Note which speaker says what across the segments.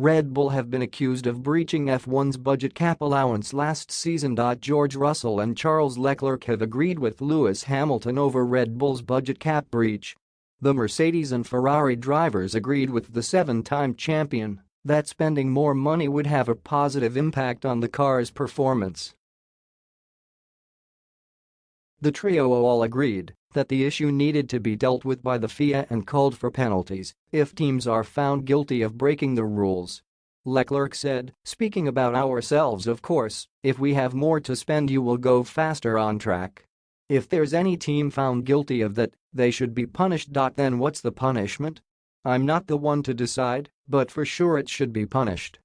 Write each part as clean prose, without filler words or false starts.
Speaker 1: Red Bull have been accused of breaching F1's budget cap allowance last season. George Russell and Charles Leclerc have agreed with Lewis Hamilton over Red Bull's budget cap breach. The Mercedes and Ferrari drivers agreed with the seven-time champion that spending more money would have a positive impact on the car's performance. The trio all agreed that the issue needed to be dealt with by the FIA and called for penalties if teams are found guilty of breaking the rules. Leclerc said, "Speaking about ourselves, of course, if we have more to spend you will go faster on track. If there's any team found guilty of that, they should be punished. Then what's the punishment? I'm not the one to decide, but for sure it should be punished."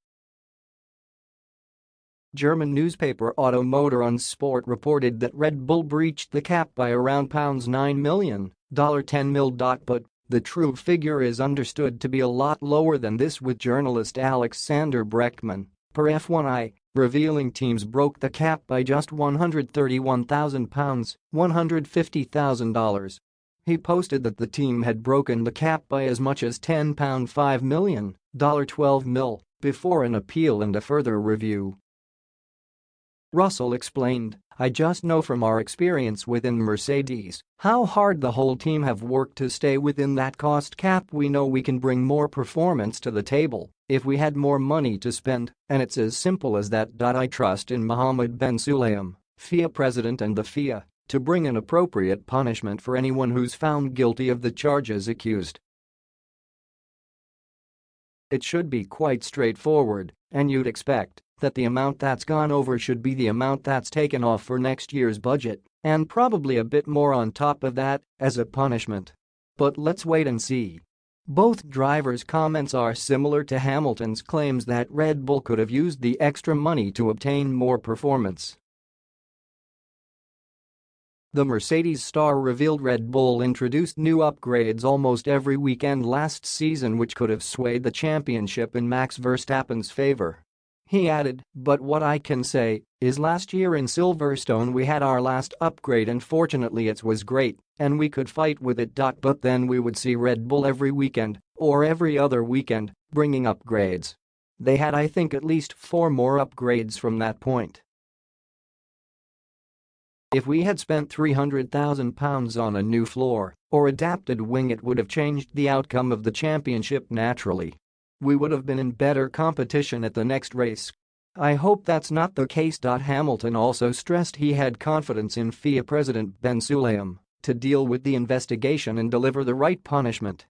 Speaker 1: German newspaper Auto Motor und Sport reported that Red Bull breached the cap by around £9 million, $10 million, but the true figure is understood to be a lot lower than this, with journalist Alexander Breckman, per F1i, revealing teams broke the cap by just £131,000, $150,000. He posted that the team had broken the cap by as much as £5 million, $12 million, before an appeal and a further review. Russell explained, "I just know from our experience within Mercedes how hard the whole team have worked to stay within that cost cap. We know we can bring more performance to the table if we had more money to spend, and it's as simple as that. I trust in Mohammed Ben Sulayem, FIA president, and the FIA to bring an appropriate punishment for anyone who's found guilty of the charges accused. It should be quite straightforward, and you'd expect that the amount that's gone over should be the amount that's taken off for next year's budget, and probably a bit more on top of that as a punishment. But let's wait and see." Both drivers' comments are similar to Hamilton's claims that Red Bull could have used the extra money to obtain more performance. The Mercedes star revealed Red Bull introduced new upgrades almost every weekend last season which could have swayed the championship in Max Verstappen's favor. He added, "But what I can say is last year in Silverstone we had our last upgrade and fortunately it was great and we could fight with it. But then we would see Red Bull every weekend, or every other weekend, bringing upgrades. They had I think at least 4 more upgrades from that point. If we had spent £300,000 on a new floor or adapted wing it would have changed the outcome of the championship naturally. We would have been in better competition at the next race. I hope that's not the case." Hamilton also stressed he had confidence in FIA President Ben Sulayem to deal with the investigation and deliver the right punishment.